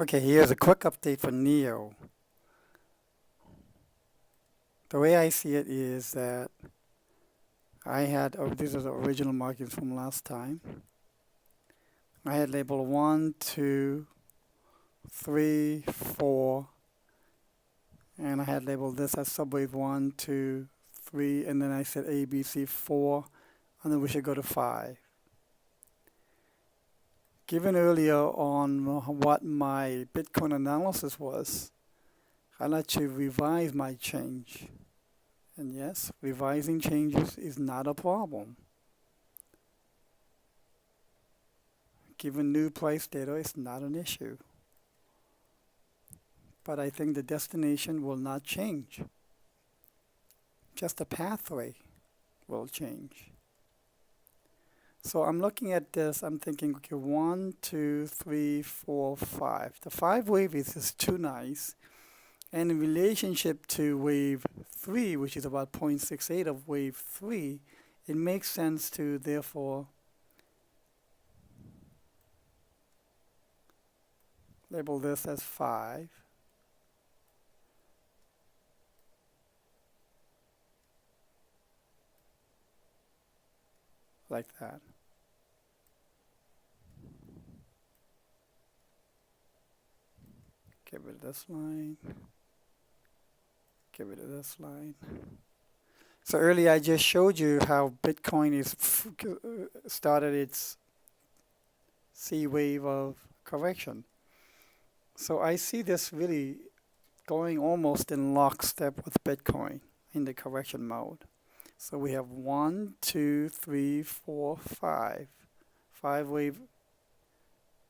Okay, here's a quick update for Neo. The way I see it is that I had, these are the original markings from last time. I had labeled 1, 2, 3, 4, and I had labeled this as subwave 1, 2, 3, and then I said A, B, C, 4, and then we should go to 5. Given earlier on what my Bitcoin analysis was, I'll actually revise my change. And yes, revising changes is not a problem. Given new price data, it's not an issue. But I think the destination will not change. Just the pathway will change. So I'm looking at this, I'm thinking, okay, 1, 2, 3, 4, 5. The 5 wave is too nice. And in relationship to wave 3, which is about 0.68 of wave 3, it makes sense to therefore label this as 5. Like that. Get rid of this line. Get rid of this line. So earlier I just showed you how Bitcoin is started its C wave of correction. So I see this really going almost in lockstep with Bitcoin in the correction mode. So we have 1, 2, 3, 4, 5. 5 wave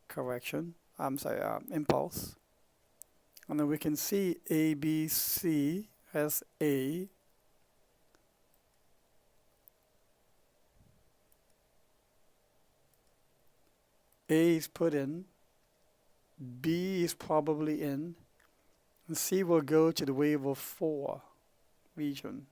correction. Impulse. And then we can see A, B, C as A. A is put in. B is probably in. And C will go to the wave of 4 region.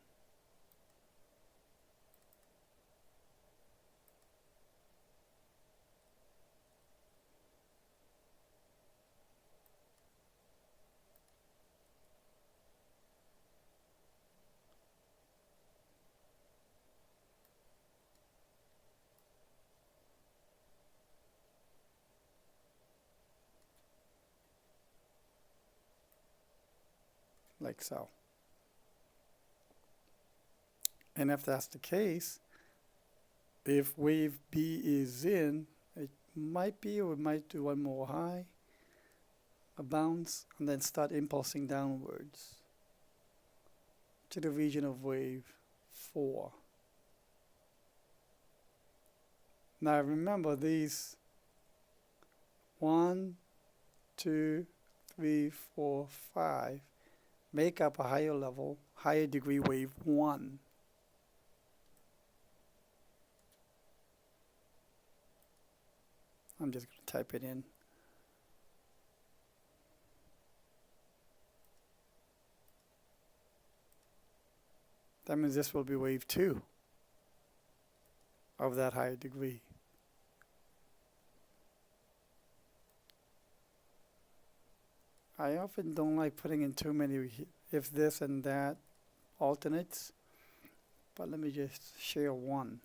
Like so. And if that's the case, if wave B is in, it might be, or we might do one more high, a bounce, and then start impulsing downwards to the region of wave 4. Now remember these 1, 2, 3, 4, 5 make up a higher level, higher degree wave 1. I'm just going to type it in. That means this will be wave 2 of that higher degree. I often don't like putting in too many if this and that alternates, but let me just share one.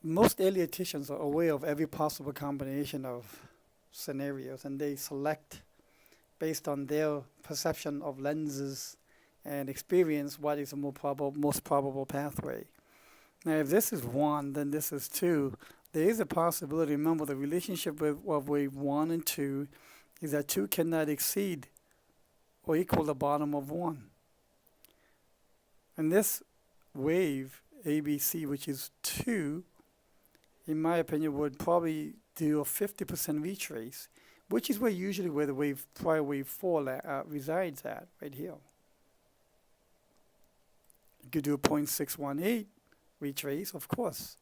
Most Elliotticians are aware of every possible combination of scenarios, and they select based on their perception of lenses and experience what is the most probable pathway. Now if this is 1, then this is 2. There is a possibility, remember the relationship of wave 1 and 2 is that 2 cannot exceed or equal the bottom of 1. And this wave, ABC, which is 2, in my opinion, would probably do a 50% retrace, which is usually where the prior wave 4 resides at, right here. You could do a 0.618 retrace, of course.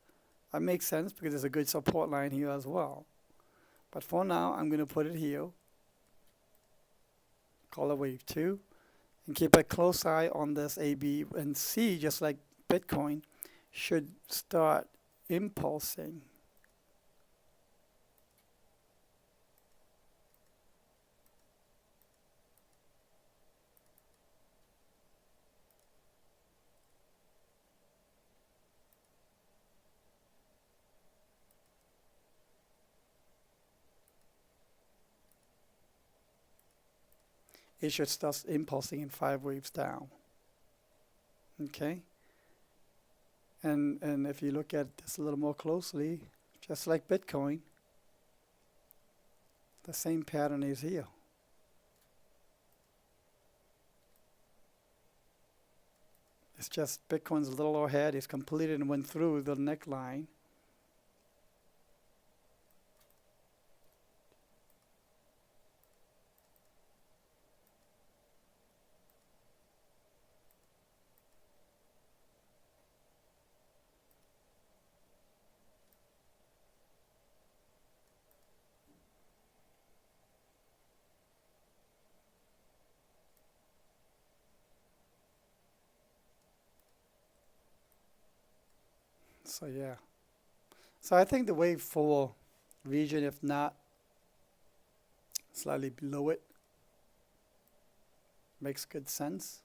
That makes sense because there's a good support line here as well. But for now, I'm going to put it here. Call it wave 2. And keep a close eye on this A, B, and C, just like Bitcoin, should start impulsing it should start impulsing in 5 waves down. Okay? And if you look at this a little more closely, just like Bitcoin, the same pattern is here. It's just Bitcoin's a little ahead. It's completed and went through the neckline. So yeah. So I think the wave 4 region, if not slightly below it, makes good sense.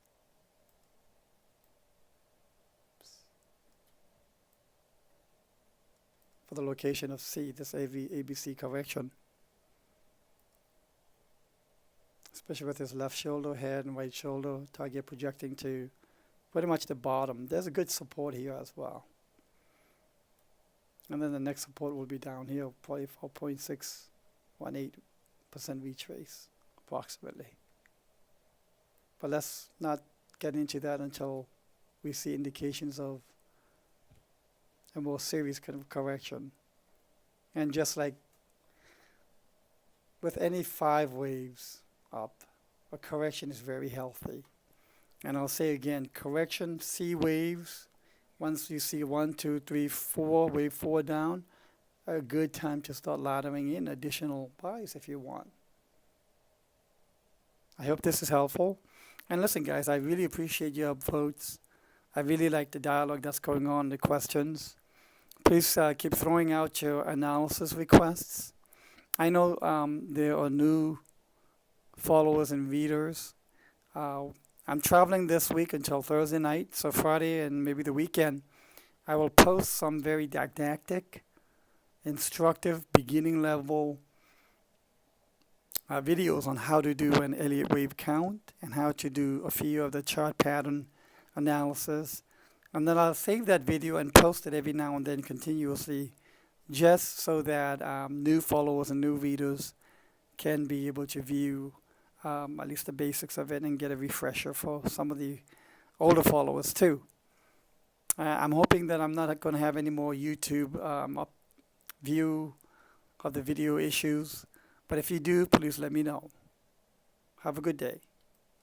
For the location of C, this ABC correction. Especially with this left shoulder, head, and right shoulder, target projecting to pretty much the bottom. There's a good support here as well. And then the next support will be down here, probably 4.618% retrace, approximately. But let's not get into that until we see indications of a more serious kind of correction. And just like with any 5 waves up, a correction is very healthy. And I'll say again, correction, C waves, once you see 1, 2, 3, 4, wave 4 down, a good time to start laddering in additional buys if you want. I hope this is helpful. And listen, guys, I really appreciate your votes. I really like the dialogue that's going on, the questions. Please keep throwing out your analysis requests. I know there are new followers and readers. I'm traveling this week until Thursday night, so Friday and maybe the weekend, I will post some very didactic, instructive, beginning level videos on how to do an Elliott wave count and how to do a few of the chart pattern analysis. And then I'll save that video and post it every now and then continuously, just so that new followers and new readers can be able to view at least the basics of it and get a refresher for some of the older followers too. I'm hoping that I'm not going to have any more YouTube view of the video issues, but if you do, please let me know. Have a good day.